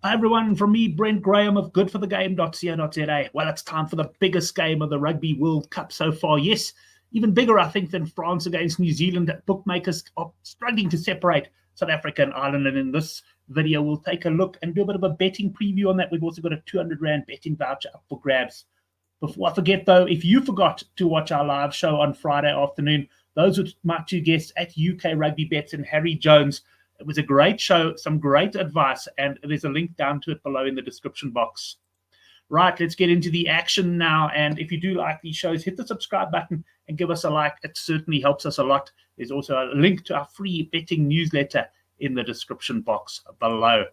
Hi everyone, from me, Brent Graham of goodforthegame.co.za. Well, it's time for the biggest game of the Rugby World Cup so far. Yes, even bigger, I think, than France against New Zealand. Bookmakers are struggling to separate South Africa and Ireland. And in this video, we'll take a look and do a bit of a betting preview on that. We've also got a 200 Rand betting voucher up for grabs. Before I forget, though, if you forgot to watch our live show on Friday afternoon, those were my two guests at UK Rugby Bets and Harry Jones. It was a great show, some great advice, and there's a link down to it below in the description box. Right, let's get into the action now. And if you do like these shows, hit the subscribe button and give us a like. It certainly helps us a lot. There's also a link to our free betting newsletter in the description box below.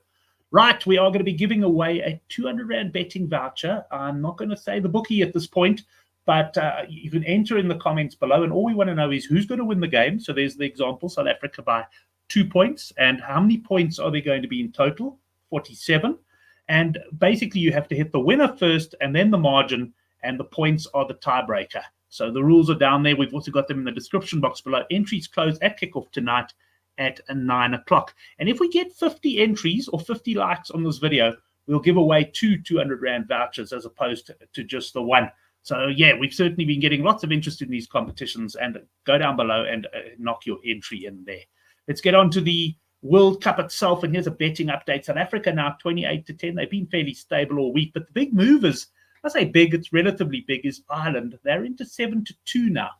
Right, we are going to be giving away a 200 Rand betting voucher. I'm not going to say the bookie at this point, but you can enter in the comments below. And all we want to know is who's going to win the game. So there's the example, South Africa by 2 points. And how many points are there going to be in total? 47. And basically, you have to hit the winner first and then the margin, and the points are the tiebreaker. So the rules are down there. We've also got them in the description box below. Entries close at kickoff tonight at 9 o'clock. And if we get 50 entries or 50 likes on this video, we'll give away two 200 Rand vouchers as opposed to just the one. So yeah, we've certainly been getting lots of interest in these competitions, and go down below and knock your entry in there. Let's get on to the World Cup itself, and here's a betting update. South Africa now 28-10. They've been fairly stable all week, but the big move is, I say big, it's relatively big, is Ireland. They're into 7-2 now.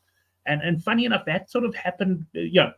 And funny enough, that sort of happened.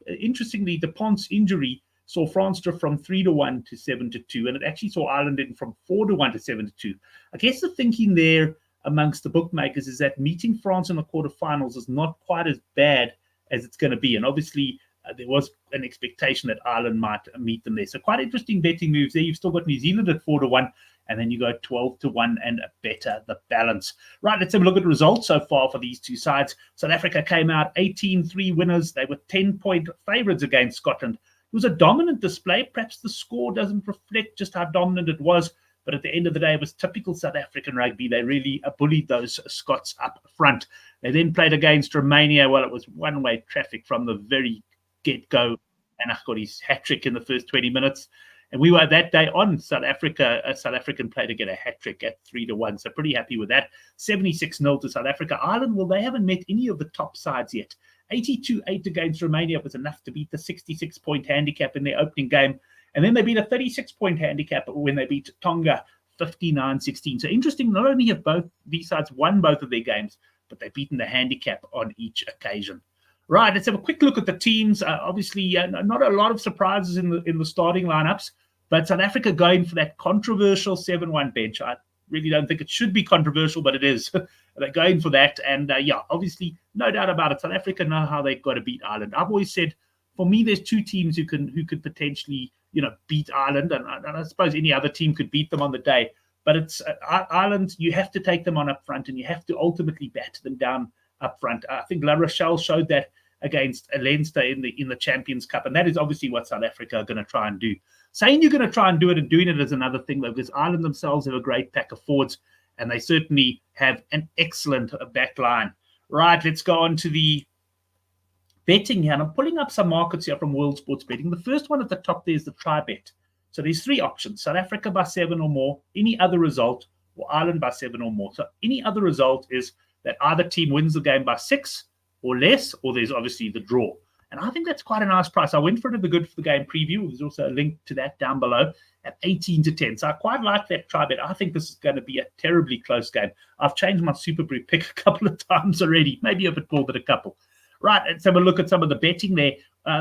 Interestingly, Dupont's injury saw France drift from 3-1 to 7-2, and it actually saw Ireland in from 4-1 to 7-2. I guess the thinking there amongst the bookmakers is that meeting France in the quarterfinals is not quite as bad as it's going to be. And obviously, there was an expectation that Ireland might meet them there. So quite interesting betting moves there. You've still got New Zealand at 4-1, and then you go 12-1 and better the balance. Right, let's have a look at the results so far for these two sides. South Africa came out 18-3 winners. They were 10-point favourites against Scotland. It was a dominant display. Perhaps the score doesn't reflect just how dominant it was, but at the end of the day, it was typical South African rugby. They really bullied those Scots up front. They then played against Romania. Well, it was one-way traffic from the very get-go, and I got his hat-trick in the first 20 minutes. And we were that day on South Africa, a South African player to get a hat-trick at 3-1. So pretty happy with that. 76-0 to South Africa. Ireland, well, they haven't met any of the top sides yet. 82-8 against Romania was enough to beat the 66-point handicap in their opening game. And then they beat a 36-point handicap when they beat Tonga 59-16. So interesting, not only have both these sides won both of their games, but they've beaten the handicap on each occasion. Right, let's have a quick look at the teams. Obviously, not a lot of surprises in the starting lineups, but South Africa going for that controversial 7-1 bench. I really don't think it should be controversial, but it is. They're going for that, and obviously, no doubt about it. South Africa know how they've got to beat Ireland. I've always said, for me, there's two teams who could potentially, beat Ireland, and I suppose any other team could beat them on the day. But it's Ireland. You have to take them on up front, and you have to ultimately bat them down up front. I think La Rochelle showed that against Leinster in the Champions Cup, and that is obviously what South Africa are going to try and do. Saying you're going to try and do it and doing it is another thing, though, because Ireland themselves have a great pack of forwards, and they certainly have an excellent back line. Right, let's go on to the betting here, and I'm pulling up some markets here from World Sports Betting. The first one at the top there is the try bet. So there's three options: South Africa by 7 or more, any other result, or Ireland by 7 or more. So any other result is that either team wins the game by 6 or less, or there's obviously the draw. And I think that's quite a nice price. I went for it in the Good for the Game preview. There's also a link to that down below at 18-10. So I quite like that try bet. I think this is going to be a terribly close game. I've changed my Super Brew pick a couple of times already, maybe a bit more than a couple. Right, let's have a look at some of the betting there.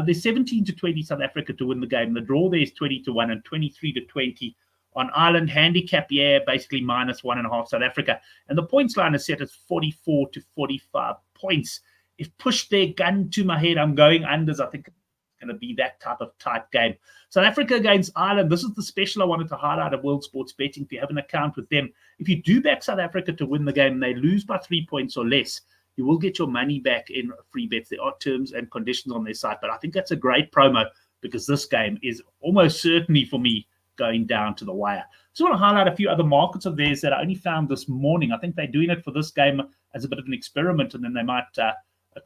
There's 17-20 South Africa to win the game. The draw there is 20-1 and 23-20. On Ireland, handicap, basically -1.5 South Africa. And the points line is set as 44-45 points. If push their gun to my head, I'm going unders. I think it's going to be that type of tight game. South Africa against Ireland. This is the special I wanted to highlight of World Sports Betting. If you have an account with them, if you do back South Africa to win the game and they lose by 3 points or less, you will get your money back in free bets. There are terms and conditions on their site, but I think that's a great promo because this game is almost certainly, for me, going down to the wire. So I want to highlight a few other markets of theirs that I only found this morning. I think they're doing it for this game as a bit of an experiment, and then they might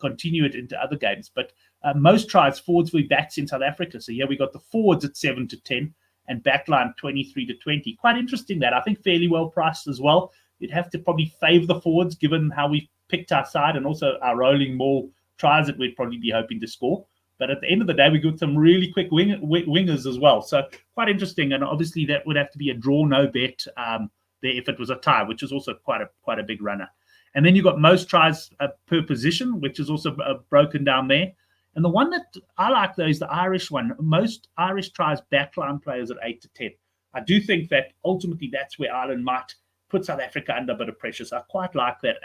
continue it into other games. But most tries, forwards will be backs in South Africa. So here we got the forwards at 7-10, and backline 23-20. Quite interesting that. I think fairly well priced as well. You'd have to probably favour the forwards given how we've picked our side and also our rolling more tries that we'd probably be hoping to score. But at the end of the day, we got some really quick wingers as well. So quite interesting. And obviously that would have to be a draw, no bet there if it was a tie, which is also quite a big runner. And then you've got most tries per position, which is also broken down there. And the one that I like, though, is the Irish one. Most Irish tries backline players at 8-10. I do think that ultimately that's where Ireland might put South Africa under a bit of pressure. So I quite like that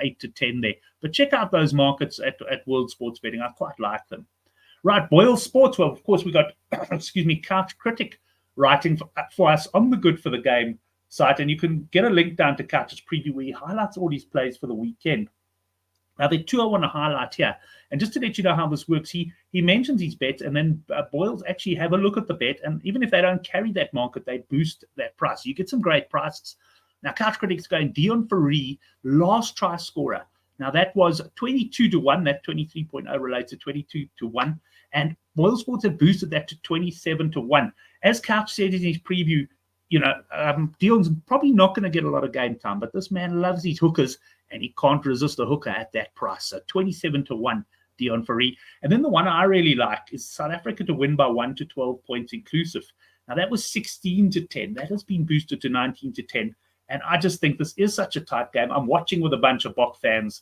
8-10 there. But check out those markets at World Sports Betting. I quite like them. Right, Boyle Sports. Well, of course, we got, Couch Critic writing for us on the Good for the Game site. And you can get a link down to Couch's preview where he highlights all these plays for the weekend. Now, there are two I want to highlight here. And just to let you know how this works, he mentions his bets, and then Boyles actually have a look at the bet. And even if they don't carry that market, they boost that price. You get some great prices. Now, Couch Critic's going Dion Fourie, last try scorer. Now, that was 22-1. That 23.0 relates to 22-1. And Boyle Sports have boosted that to 27-1. As Couch said in his preview, Dion's probably not going to get a lot of game time, but this man loves his hookers, and he can't resist a hooker at that price. So 27-1, Dion Fourie. And then the one I really like is South Africa to win by 1 to 12 points inclusive. Now, that was 16-10. That has been boosted to 19-10. And I just think this is such a tight game. I'm watching with a bunch of Bok fans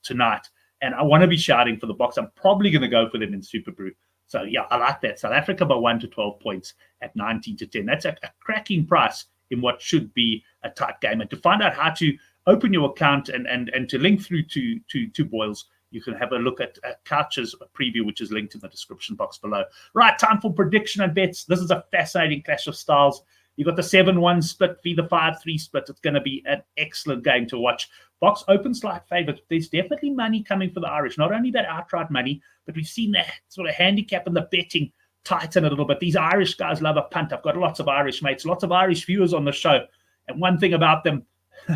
tonight, and I want to be shouting for the Boks. I'm probably going to go for them in Super Brew. So, yeah, I like that. South Africa by 1 to 12 points at 19-10. That's a cracking price in what should be a tight game. And to find out how to open your account and to link through to Boyles, you can have a look at Couch's preview, which is linked in the description box below. Right, time for prediction and bets. This is a fascinating clash of styles. You've got the 7-1 split v the 5-3 split. It's going to be an excellent game to watch. Box open slight favourites. There's definitely money coming for the Irish. Not only that outright money, but we've seen that sort of handicap and the betting tighten a little bit. These Irish guys love a punt. I've got lots of Irish mates, lots of Irish viewers on the show. And one thing about them,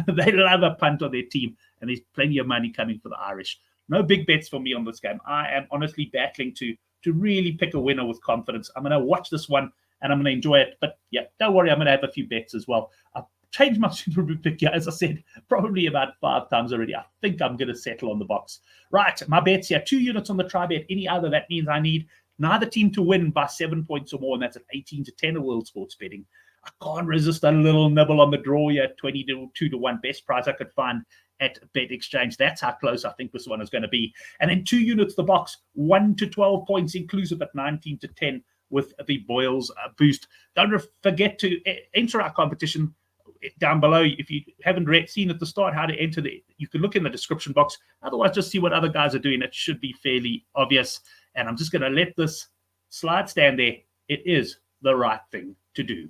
they love a punt on their team. And there's plenty of money coming for the Irish. No big bets for me on this game. I am honestly battling to really pick a winner with confidence. I'm going to watch this one and I'm going to enjoy it. But yeah, don't worry, I'm going to have a few bets as well. I've changed my Super Bowl pick here, as I said, probably about 5 times already. I think I'm going to settle on the Boks. Right, my bets here, 2 units on the try bet. Any other, that means I need neither team to win by 7 points or more, and that's at 18-10 at World Sports Betting. I can't resist a little nibble on the draw here, 22-1, best price I could find at Bet Exchange. That's how close I think this one is going to be. And then 2 units the Boks, 1 to 12 points inclusive at 19-10 with the Boyles boost. Don't forget to enter our competition down below. If you haven't seen at the start how to enter, you can look in the description box. Otherwise, just see what other guys are doing. It should be fairly obvious. And I'm just going to let this slide stand there. It is the right thing to do.